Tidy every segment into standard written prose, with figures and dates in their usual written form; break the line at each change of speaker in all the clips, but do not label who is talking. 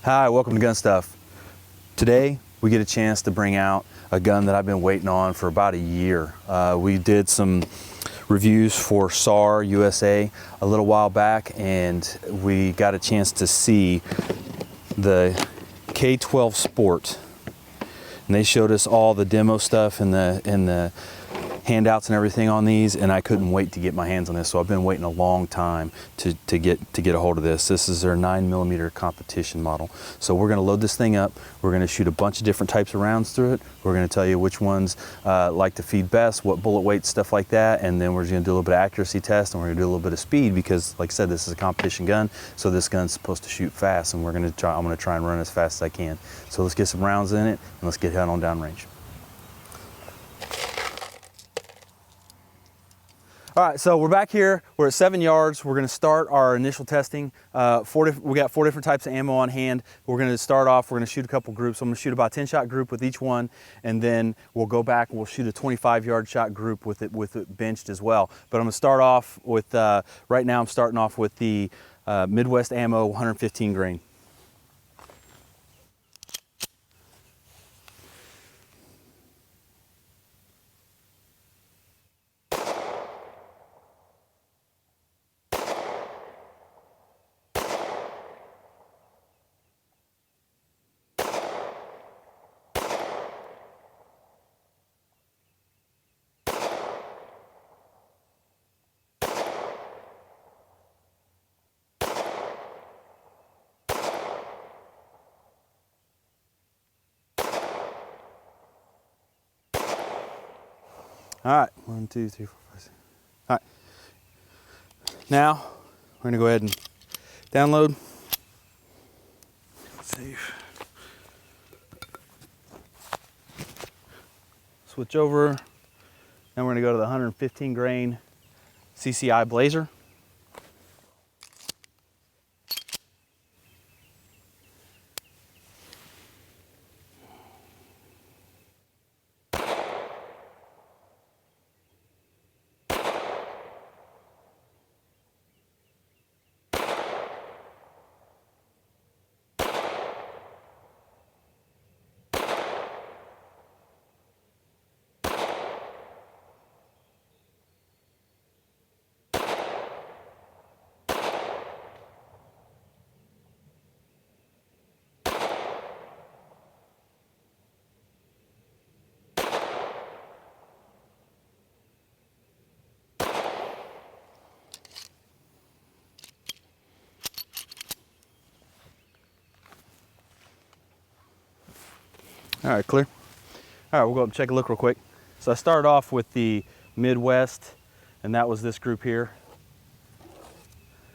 Hi, welcome to Gun Stuff. Today we get a chance to bring out a gun that I've been waiting on for about a year. We did some reviews for SAR USA a little while back, and we got a chance to see the K12 Sport. And they showed us all the demo stuff and the handouts and everything on these, and I couldn't wait to get my hands on this. So I've been waiting a long time to get a hold of this. This is their 9mm competition model. So we're going to load this thing up. We're going to shoot a bunch of different types of rounds through it. We're going to tell you which ones like to feed best, what bullet weight, stuff like that, and then we're going to do a little bit of accuracy test, and we're going to do a little bit of speed because, like I said, this is a competition gun. So this gun's supposed to shoot fast, and I'm going to try and run as fast as I can. So let's get some rounds in it, and let's get head on downrange. All right, so we're back here. We're at 7 yards. We're going to start our initial testing. We got 4 different types of ammo on hand. We're going to start off. We're going to shoot a couple groups. I'm going to shoot about a 10-shot group with each one, and then we'll go back and we'll shoot a 25-yard shot group with it benched as well. But I'm going to start off with right now. I'm starting off with the Midwest Ammo 115 grain. All right, 1, 2, 3, 4, 5, 6. All right, now we're gonna go ahead and download. Save. Switch over. Now we're gonna go to the 115 grain Cci Blazer. All right, clear. All right, we'll go up and check a look real quick. So I started off with the Midwest, and that was this group here.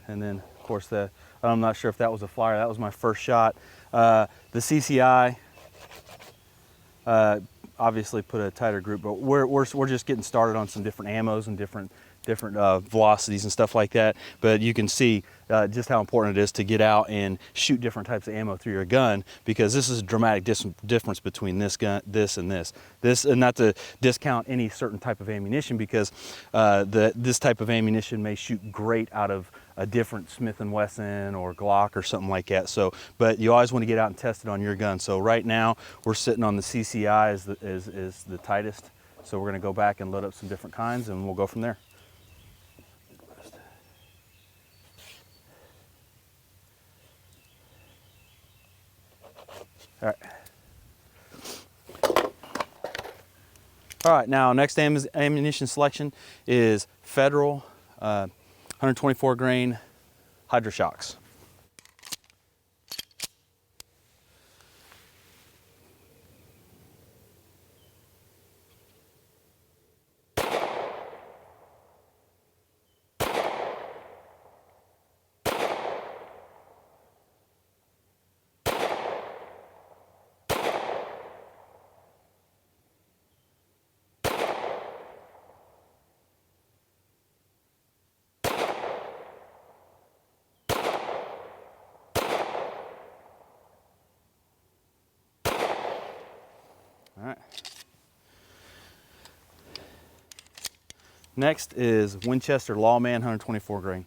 And then, of course, I'm not sure if that was a flyer. That was my first shot. The CCI obviously put a tighter group, but we're just getting started on some different ammos and different velocities and stuff like that. But you can see just how important it is to get out and shoot different types of ammo through your gun, because this is a dramatic difference between this gun, this, and this. And not to discount any certain type of ammunition, because this type of ammunition may shoot great out of a different Smith & Wesson or Glock or something like that. So, but you always want to get out and test it on your gun. So right now we're sitting on the CCI as the tightest. So we're going to go back and load up some different kinds, and we'll go from there. All right, now next ammunition selection is Federal 124 grain Hydra Shox. All right. Next is Winchester Lawman 124 grain.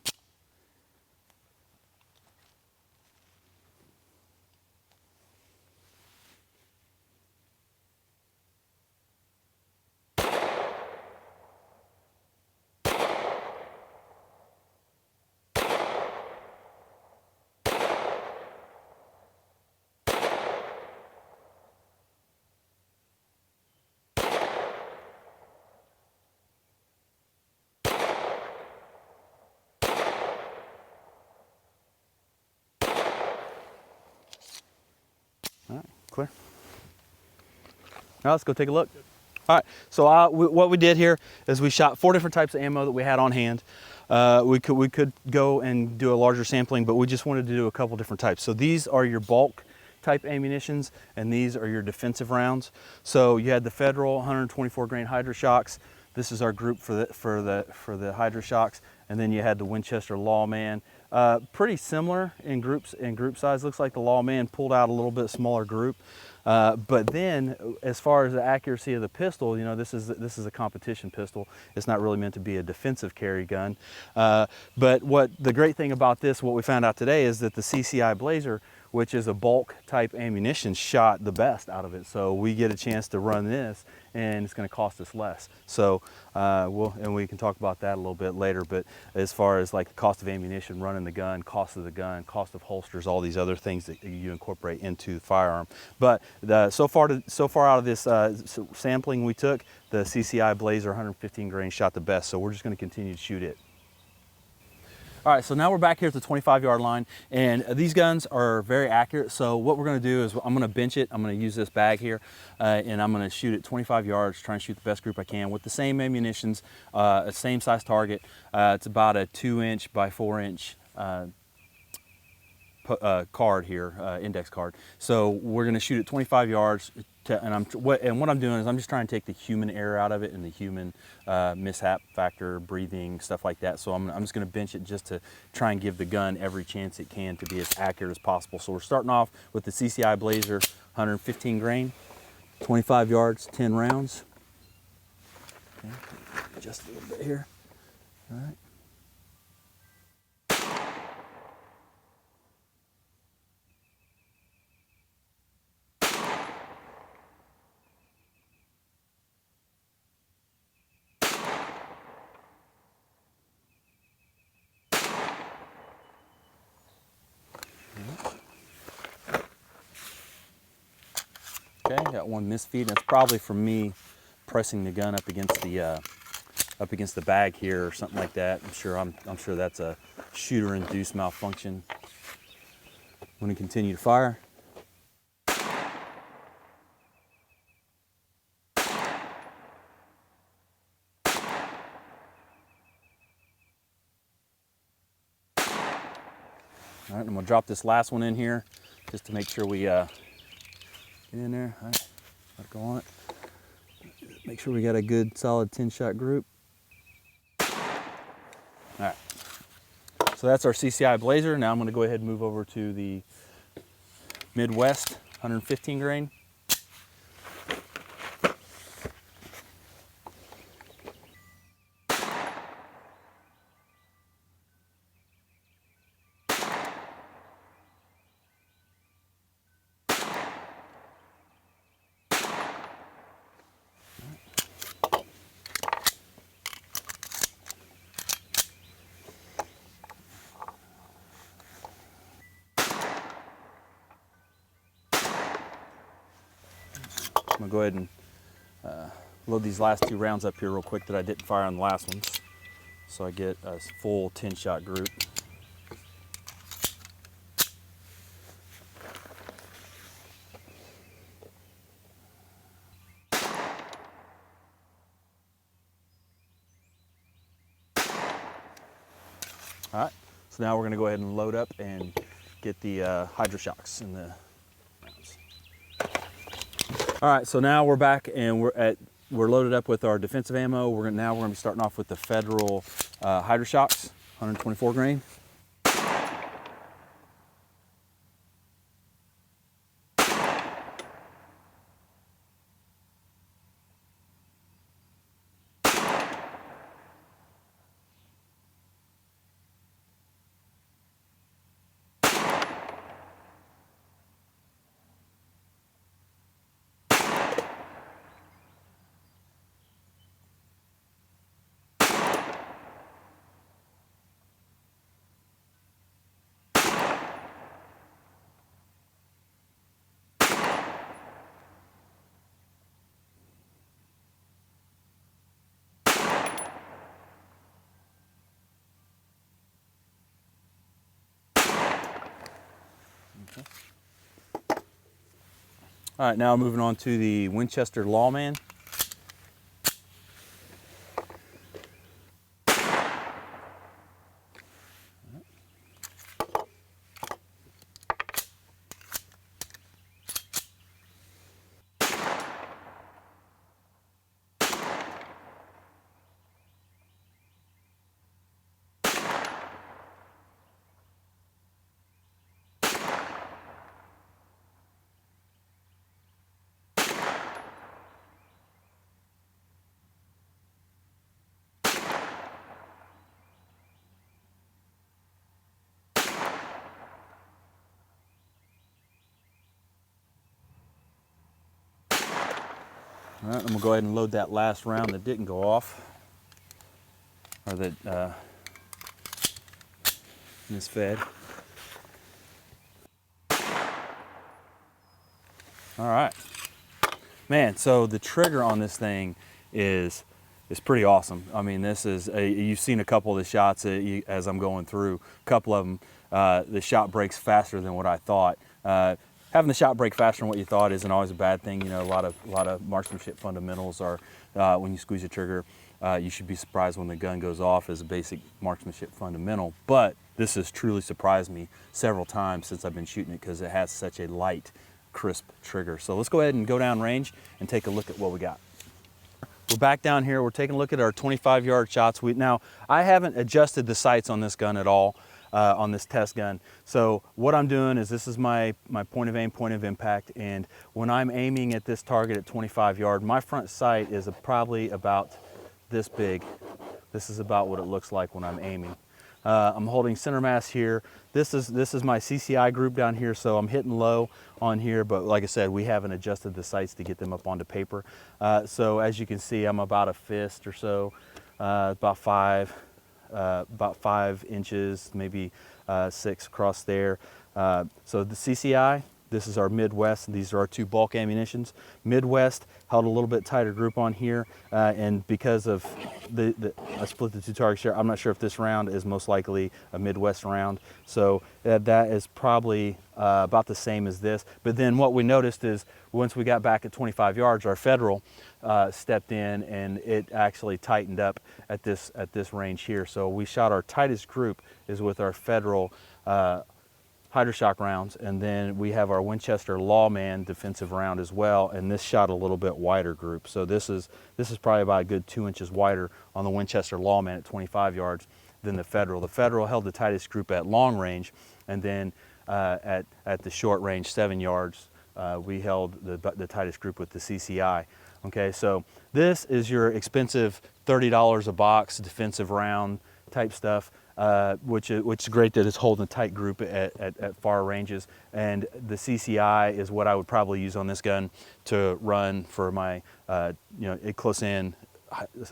All right, clear. Now let's go take a look. All right, so what we did here is we shot 4 different types of ammo that we had on hand. We could go and do a larger sampling, but we just wanted to do a couple different types. So these are your bulk type ammunitions, and these are your defensive rounds. So you had the Federal 124 grain Hydra Shox. This is our group for the Hydra Shox, and then you had the Winchester Lawman. Pretty similar in group size. Looks like the Lawman pulled out a little bit smaller group. But then, as far as the accuracy of the pistol, you know, this is a competition pistol. It's not really meant to be a defensive carry gun. But what the great thing about this, what we found out today, is that the Cci Blazer, which is a bulk type ammunition, shot the best out of it. So we get a chance to run this, and it's going to cost us less. So and we can talk about that a little bit later. But as far as like the cost of ammunition, running the gun, cost of the gun, cost of holsters, all these other things that you incorporate into the firearm. But so far out of this sampling we took, the Cci Blazer 115 grain shot the best. So we're just going to continue to shoot it. All right, so now we're back here at the 25-yard line, and these guns are very accurate. So what we're gonna do is I'm gonna bench it. I'm gonna use this bag here, and I'm gonna shoot it 25 yards, try and shoot the best group I can with the same ammunitions, same size target. It's about a 2-inch by 4-inch card here, index card. So we're gonna shoot it 25 yards. What I'm doing is I'm just trying to take the human error out of it and the human mishap factor, breathing, stuff like that. So I'm just going to bench it just to try and give the gun every chance it can to be as accurate as possible. So we're starting off with the Cci Blazer 115 grain, 25 yards, 10 rounds. Okay, just a little bit here. All right. Okay, got one misfeed, and it's probably from me pressing the gun up against the bag here or something like that. I'm sure that's a shooter-induced malfunction. I'm going to continue to fire. All right, I'm going to drop this last one in here just to make sure we get in there. All right, let it go on it. Make sure we got a good solid 10-shot group. All right, so that's our Cci Blazer. Now I'm going to go ahead and move over to the Midwest 115 grain. I'm gonna go ahead and load these last 2 rounds up here real quick that I didn't fire on the last ones, so I get a full 10-shot group. All right, so now we're gonna go ahead and load up and get the Hydra Shox in the rounds. All right, so now we're back and we're loaded up with our defensive ammo. Now we're gonna be starting off with the Federal Hydra Shox, 124 grain. Okay. All right, now moving on to the Winchester Lawman. All right, I'm gonna go ahead and load that last round that didn't go off, or that misfed. All right, man. So the trigger on this thing is pretty awesome. I mean, this is you've seen a couple of the shots as I'm going through. A couple of them, the shot breaks faster than what I thought. Having the shot break faster than what you thought isn't always a bad thing. You know, a lot of marksmanship fundamentals are when you squeeze the trigger, you should be surprised when the gun goes off as a basic marksmanship fundamental. But this has truly surprised me several times since I've been shooting it because it has such a light, crisp trigger. So let's go ahead and go down range and take a look at what we got. We're back down here. We're taking a look at our 25-yard shots. Now, I haven't adjusted the sights on this gun at all. On this test gun. So what I'm doing is this is my point of aim, point of impact, and when I'm aiming at this target at 25 yard, my front sight is probably about this big. This is about what it looks like when I'm aiming. I'm holding center mass here. This is my CCI group down here, so I'm hitting low on here, but like I said, we haven't adjusted the sights to get them up onto paper. So as you can see, I'm about a fist or so, about 5 inches, maybe 6 across there. So the CCI, this is our Midwest. These are our 2 bulk ammunitions. Midwest held a little bit tighter group on here, and because of I split the 2 targets here, I'm not sure if this round is most likely a Midwest round. So that is probably about the same as this. But then what we noticed is once we got back at 25 yards, our Federal stepped in and it actually tightened up at this range here. So we shot our tightest group is with our Federal Hydra shock rounds, and then we have our Winchester Lawman defensive round as well, and this shot a little bit wider group. So this is probably about a good 2 inches wider on the Winchester Lawman at 25 yards than the Federal. The Federal held the tightest group at long range, and then at the short range 7 yards we held the tightest group with the CCI. Okay, so this is your expensive $30 a box defensive round type stuff. Which is great that it's holding a tight group at far ranges, and the CCI is what I would probably use on this gun to run for my close in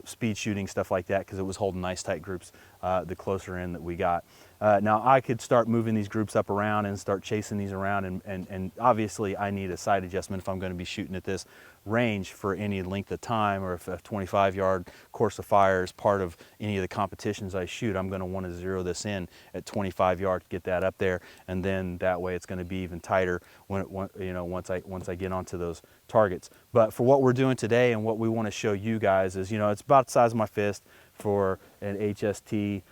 speed shooting, stuff like that, because it was holding nice tight groups the closer in that we got. Now I could start moving these groups up around and start chasing these around, and obviously I need a sight adjustment if I'm going to be shooting at this range for any length of time, or if a 25-yard course of fire is part of any of the competitions I shoot, I'm going to want to zero this in at 25 yards, get that up there, and then that way it's going to be even tighter once I get onto those targets. But for what we're doing today and what we want to show you guys is, it's about the size of my fist for an HST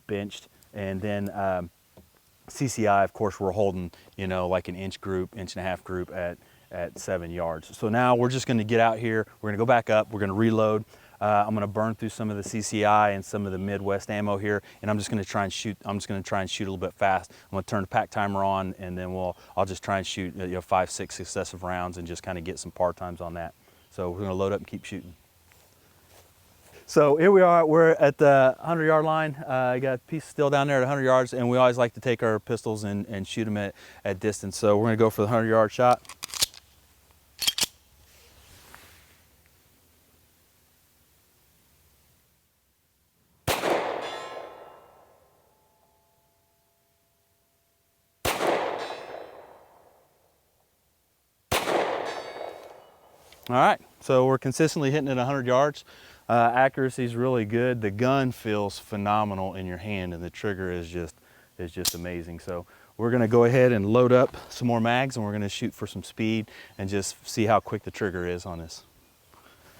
benched, and then CCI, of course, we're holding like an inch group, inch and a half group at 7 yards. So now we're just going to get out here, we're going to go back up, we're going to reload. I'm going to burn through some of the CCI and some of the Midwest ammo here, and I'm just going to try and shoot a little bit fast. I'm going to turn the pack timer on, and then I'll just try and shoot 5, 6 successive rounds and just kind of get some par times on that. So we're going to load up and keep shooting. So here we are, we're at the 100-yard line. I got a piece still down there at 100 yards, and we always like to take our pistols and shoot them at distance. So we're going to go for the 100-yard shot. All right, so we're consistently hitting it 100 yards. Accuracy is really good. The gun feels phenomenal in your hand, and the trigger is just amazing. So we're gonna go ahead and load up some more mags, and we're gonna shoot for some speed and just see how quick the trigger is on this.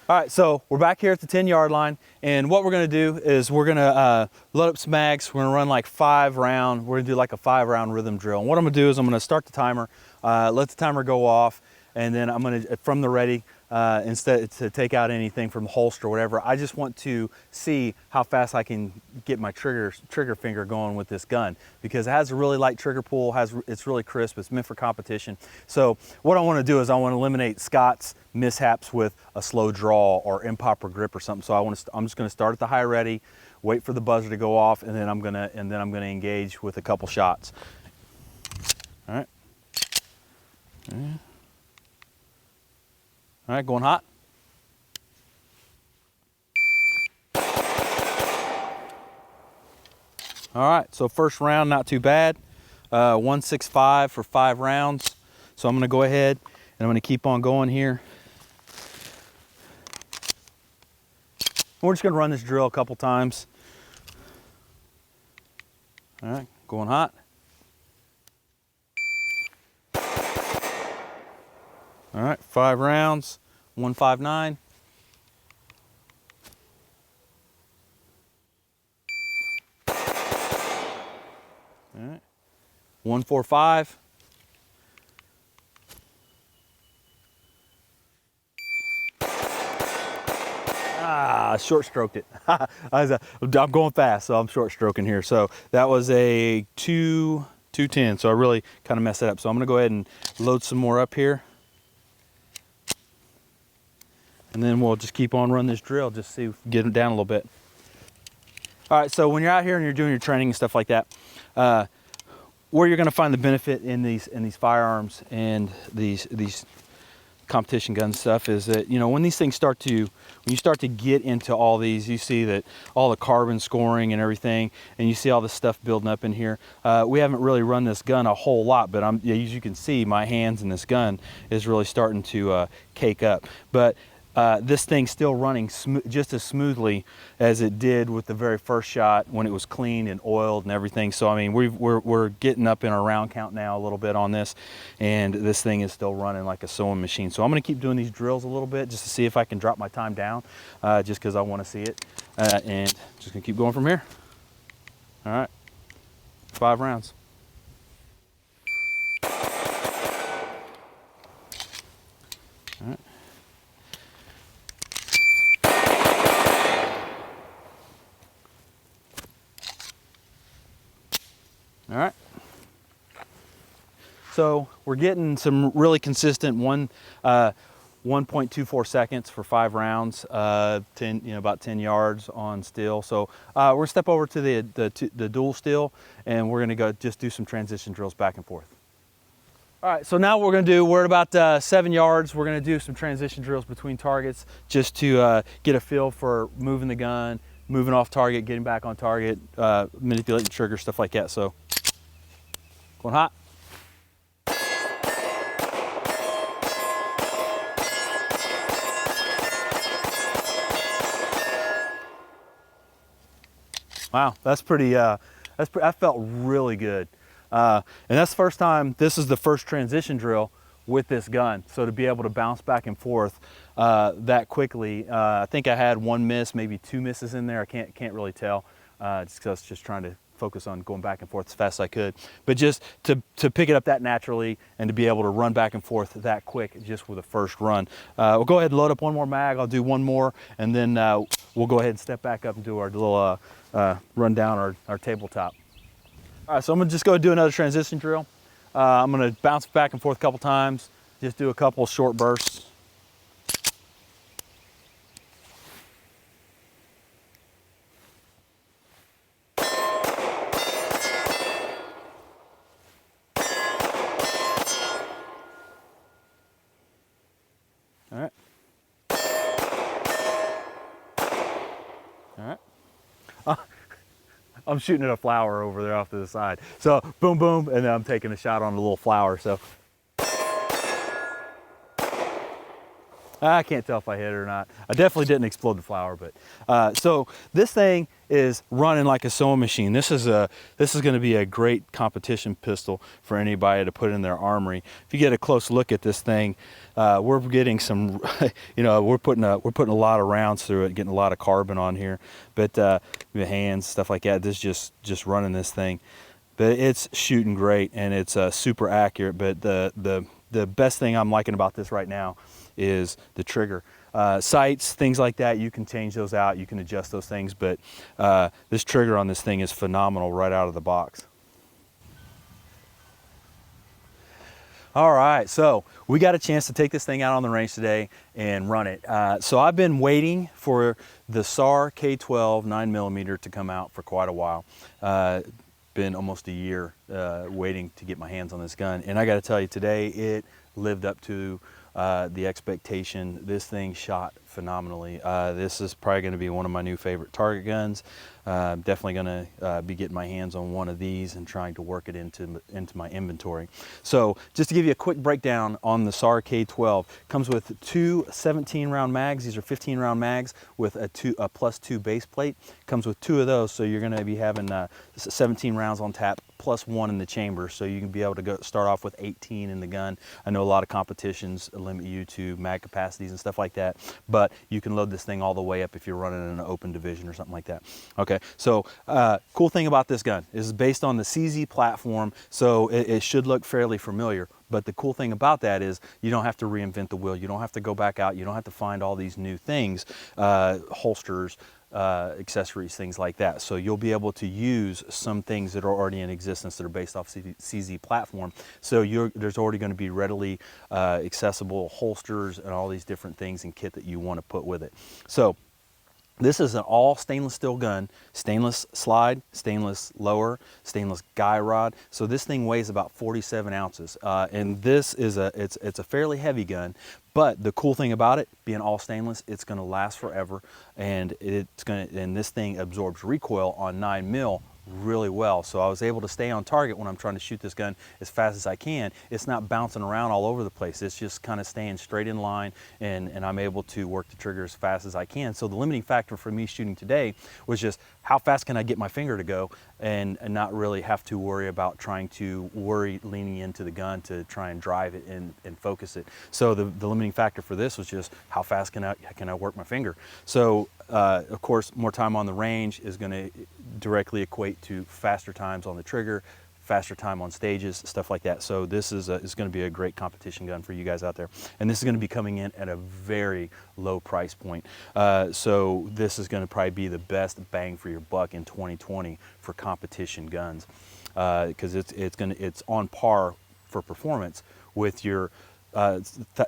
All right, so we're back here at the 10-yard line, and what we're gonna do is we're gonna load up some mags. We're gonna run like 5 round. We're gonna do like a 5-round rhythm drill. And what I'm gonna do is I'm gonna start the timer, let the timer go off, and then I'm gonna, from the ready, instead to take out anything from the holster or whatever, I just want to see how fast I can get my trigger finger going with this gun, because it has a really light trigger pull, it's really crisp, it's meant for competition. So what I want to do is I want to eliminate Scott's mishaps with a slow draw or improper grip or something. So I'm just going to start at the high ready, wait for the buzzer to go off, and then I'm gonna engage with a couple shots. All right. All right, going hot. All right, so first round, not too bad. 165 for 5 rounds. So I'm gonna go ahead and I'm gonna keep on going here. We're just gonna run this drill a couple times. All right, going hot. All right, 5 rounds, 159. All right, 145. Short stroked it. I'm going fast, so I'm short stroking here. So that was a 210. So I really kind of messed it up. So I'm gonna go ahead and load some more up here. And then we'll just keep on running this drill, just see if we can get it down a little bit. All right, so when you're out here and you're doing your training and stuff like that, where you're gonna find the benefit in these firearms and these competition gun stuff is that, you know, when you start to get into all these, you see that all the carbon scoring and everything, and you see all this stuff building up in here. We haven't really run this gun a whole lot, but as you can see, my hands in this gun is really starting to cake up. But this thing's still running just as smoothly as it did with the very first shot when it was clean and oiled and everything. So I mean, we're getting up in our round count now a little bit on this, and this thing is still running like a sewing machine. So I'm going to keep doing these drills a little bit just to see if I can drop my time down, just because I want to see it, and just going to keep going from here. All right, 5 rounds. All right. All right, so we're getting some really consistent 1.24 seconds for 5 rounds, about 10 yards on steel. So we're gonna step over to the dual steel, and we're gonna go just do some transition drills back and forth. All right, so now what we're at about 7 yards. We're gonna do some transition drills between targets just to get a feel for moving the gun, moving off target, getting back on target, manipulating the trigger, stuff like that. So going hot. Wow, that's pretty, that felt really good. And that's the first time, this is the first transition drill with this gun. So to be able to bounce back and forth that quickly, I think I had 1 miss, maybe 2 misses in there. I can't really tell, just because I was just trying to focus on going back and forth as fast as I could. But just to pick it up that naturally and to be able to run back and forth that quick just with a first run. We'll go ahead and load up 1 more mag. I'll do 1 more, and then we'll go ahead and step back up and do our little run down our tabletop. All right, so I'm gonna just go do another transition drill. I'm gonna bounce back and forth a couple times, just do a couple short bursts. All right. All right. I'm shooting at a flower over there off to the side. So boom, boom, and then I'm taking a shot on a little flower. So. I can't tell if I hit it or not. I definitely didn't explode the flower, but so this thing is running like a sewing machine. This is going to be a great competition pistol for anybody to put in their armory. If you get a close look at this thing, we're getting some, you know, we're putting a lot of rounds through it, getting a lot of carbon on here, but the hands, stuff like that. This is just running this thing, but it's shooting great and it's super accurate. But the best thing I'm liking about this right now is the trigger. Sights, things like that, you can change those out, you can adjust those things, but this trigger on this thing is phenomenal right out of the box. All right, so we got a chance to take this thing out on the range today and run it. So I've been waiting for the SAR K12 9mm to come out for quite a while. Been almost a year waiting to get my hands on this gun, and I got to tell you, today it lived up to the expectation. This thing shot phenomenally. This is probably going to be one of my new favorite target guns. Definitely going to be getting my hands on one of these and trying to work it into my inventory. So just to give you a quick breakdown on the SAR K12, comes with two 17-round mags. These are 15-round mags with a +2 base plate. Comes with two of those, so you're going to be having 17 rounds on tap plus one in the chamber, so you can be able to start off with 18 in the gun. I know a lot of competitions limit you to mag capacities and stuff like that, but you can load this thing all the way up if you're running in an open division or something like that. Okay, so cool thing about this gun is based on the Cci platform, so it should look fairly familiar. But the cool thing about that is you don't have to reinvent the wheel. You don't have to go back out. You don't have to find all these new things, holsters, accessories, things like that. So you'll be able to use some things that are already in existence that are based off Cci platform. So there's already going to be readily accessible holsters and all these different things and kit that you want to put with it. So this is an all stainless steel gun, stainless slide, stainless lower, stainless guy rod. So this thing weighs about 47 ounces. And this is it's a fairly heavy gun, but the cool thing about it, being all stainless, it's gonna last forever, and this thing absorbs recoil on 9mm really well. So I was able to stay on target when I'm trying to shoot this gun as fast as I can. It's not bouncing around all over the place. It's just kind of staying straight in line, and I'm able to work the trigger as fast as I can. So the limiting factor for me shooting today was just how fast can I get my finger to go and not really have to worry about trying to leaning into the gun to try and drive it and focus it. So the limiting factor for this was just how fast can I work my finger. So of course, more time on the range is going to directly equate to faster times on the trigger, faster time on stages, stuff like that. So this is going to be a great competition gun for you guys out there. And this is going to be coming in at a very low price point. So this is going to probably be the best bang for your buck in 2020 for competition guns, because it's on par for performance with your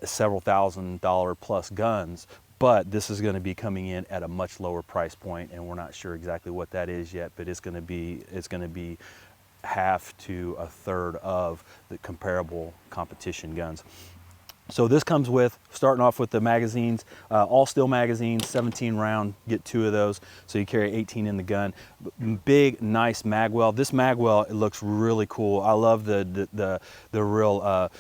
several $1,000 plus guns. But this is going to be coming in at a much lower price point, and we're not sure exactly what that is yet. But it's going to be half to a third of the comparable competition guns. So this comes with, starting off with the magazines, all steel magazines, 17 round, get two of those. So you carry 18 in the gun. Big, nice mag well. This mag well, it looks really cool. I love the real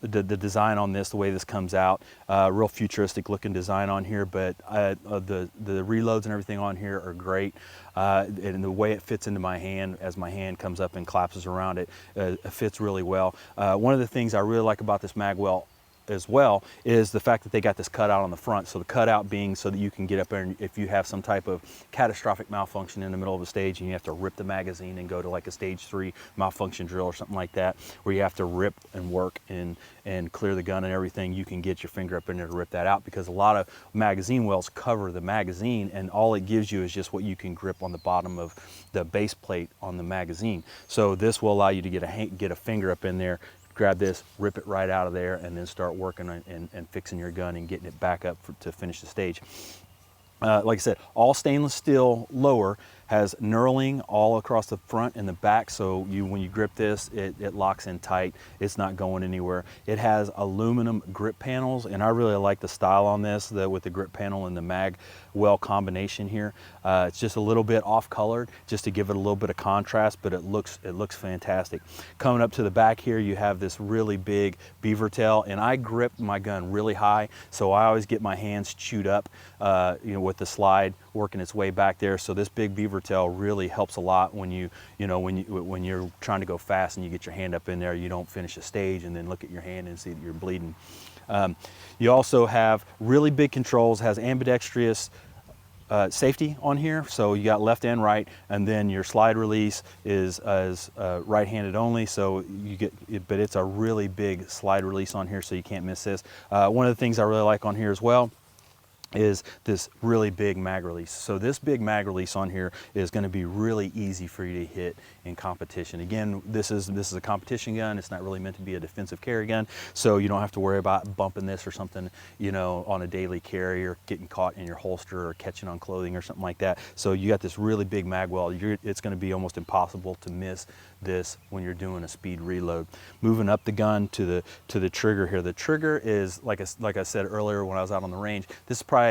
the design on this, the way this comes out, real futuristic looking design on here, but the reloads and everything on here are great, and the way it fits into my hand as my hand comes up and collapses around it, it fits really well. One of the things I really like about this mag well as well is the fact that they got this cutout on the front. So the cutout being so that you can get up there, and if you have some type of catastrophic malfunction in the middle of a stage and you have to rip the magazine and go to like a stage 3 malfunction drill or something like that, where you have to rip and work and clear the gun and everything, you can get your finger up in there to rip that out, because a lot of magazine wells cover the magazine and all it gives you is just what you can grip on the bottom of the base plate on the magazine. So this will allow you to get a finger up in there, grab this, rip it right out of there, and then start working on, and fixing your gun and getting it back up to finish the stage. Like I said, all stainless steel lower, Has knurling all across the front and the back, so when you grip this, it locks in tight. It's not going anywhere. It has aluminum grip panels, and I really like the style on this, with the grip panel and the mag well combination here. It's just a little bit off colored just to give it a little bit of contrast, but it looks fantastic. Coming up to the back here, you have this really big beaver tail, and I grip my gun really high, so I always get my hands chewed up, with the slide working its way back there. So this big beaver tail really helps a lot when when you're trying to go fast and you get your hand up in there, you don't finish a stage and then look at your hand and see that you're bleeding. You also have really big controls, has ambidextrous safety on here, so you got left and right, and then your slide release is right-handed only, so you get it, but it's a really big slide release on here, so you can't miss this. One of the things I really like on here as well is this really big mag release. So this big mag release on here is going to be really easy for you to hit in competition. Again, this is a competition gun. It's not really meant to be a defensive carry gun, so you don't have to worry about bumping this or something, on a daily carry, or getting caught in your holster or catching on clothing or something like that. So you got this really big mag well. It's going to be almost impossible to miss this when you're doing a speed reload. Moving up the gun to the trigger here. The trigger is, like I said earlier when I was out on the range, this is probably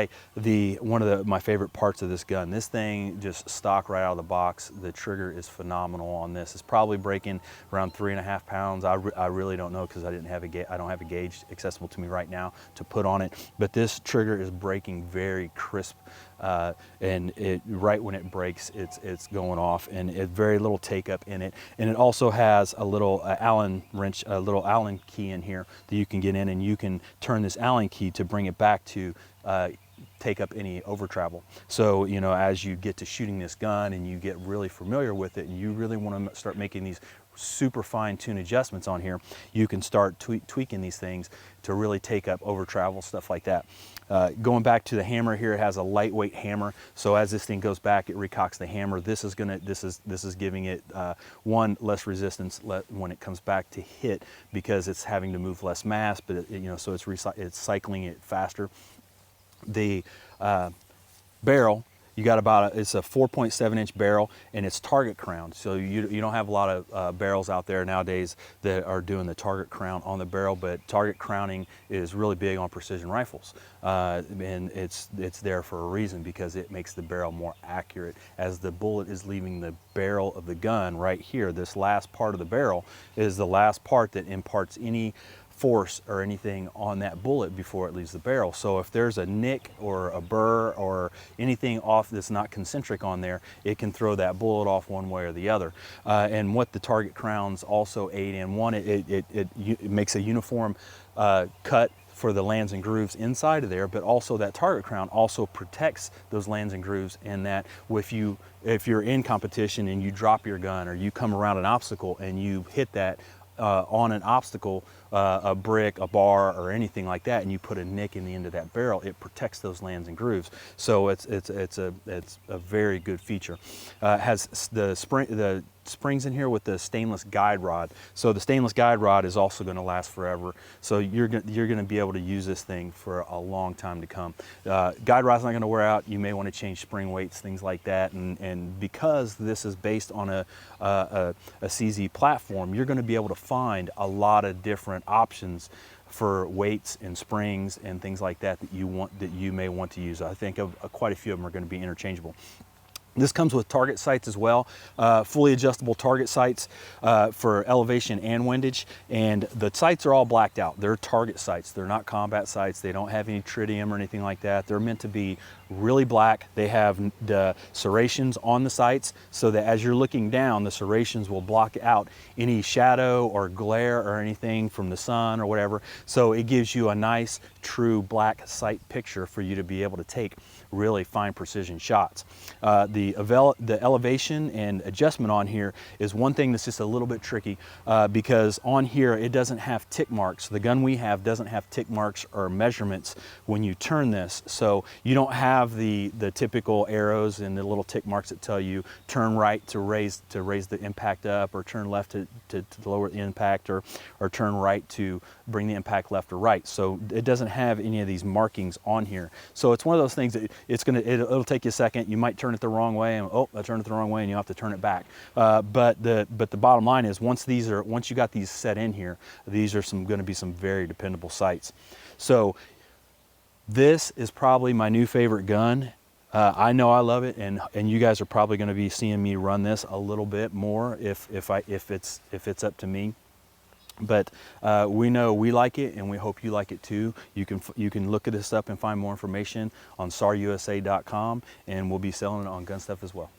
one of my favorite parts of this gun. This thing just stock right out of the box. The trigger is phenomenal on this. It's probably breaking around 3.5 pounds. I really don't know, because I don't have a gauge accessible to me right now to put on it, but this trigger is breaking very crisp. And right when it breaks, it's going off, and very little take up in it. And it also has a little Allen wrench, a little Allen key in here that you can get in, and you can turn this Allen key to bring it back to take up any over travel. So as you get to shooting this gun and you get really familiar with it, and you really want to start making these super fine-tuned adjustments on here, you can start tweaking these things to really take up over travel, stuff like that. Going back to the hammer here, it has a lightweight hammer, so as this thing goes back, it recocks the hammer. This is giving it one, less resistance when it comes back to hit, because it's having to move less mass, but so it's cycling it faster. The barrel, you got it's a 4.7-inch barrel, and it's target crowned. So you don't have a lot of barrels out there nowadays that are doing the target crown on the barrel, but target crowning is really big on precision rifles. And it's there for a reason, because it makes the barrel more accurate. As the bullet is leaving the barrel of the gun right here, this last part of the barrel is the last part that imparts any force or anything on that bullet before it leaves the barrel. So if there's a nick or a burr or anything off that's not concentric on there, it can throw that bullet off one way or the other. And what the target crowns also aid in, one, it makes a uniform cut for the lands and grooves inside of there, but also that target crown also protects those lands and grooves, in that if you're in competition and you drop your gun, or you come around an obstacle and you hit that on an obstacle, a brick, a bar, or anything like that, and you put a nick in the end of that barrel, it protects those lands and grooves. So it's a very good feature. Has the springs in here with the stainless guide rod. So the stainless guide rod is also going to last forever. So you're going to be able to use this thing for a long time to come. Guide rod's not going to wear out. You may want to change spring weights, things like that. And because this is based on a CZ platform, you're going to be able to find a lot of different options for weights and springs and things like that that you may want to use. I think quite a few of them are going to be interchangeable. This comes with target sights as well, fully adjustable target sights for elevation and windage, and the sights are all blacked out. They're target sights. They're not combat sights. They don't have any tritium or anything like that. They're meant to be really black. They have the serrations on the sights, so that as you're looking down, the serrations will block out any shadow or glare or anything from the sun or whatever. So it gives you a nice, true black sight picture for you to be able to take really fine precision shots. The elevation and adjustment on here is one thing that's just a little bit tricky, because on here it doesn't have tick marks. The gun we have doesn't have tick marks or measurements when you turn this, so you don't have have the typical arrows and the little tick marks that tell you turn right to raise the impact up, or turn left to lower the impact, or turn right to bring the impact left or right. So it doesn't have any of these markings on here. So it's one of those things that it'll take you a second. You might turn it the wrong way, and oh, I turned it the wrong way, and you have to turn it back. But the bottom line is, once you got these set in here, these are going to be some very dependable sights. So this is probably my new favorite gun. I know I love it, and you guys are probably going to be seeing me run this a little bit more if it's up to me. But we know we like it, and we hope you like it too. You can look this up and find more information on SARUSA.com, and we'll be selling it on Gun Stuff as well.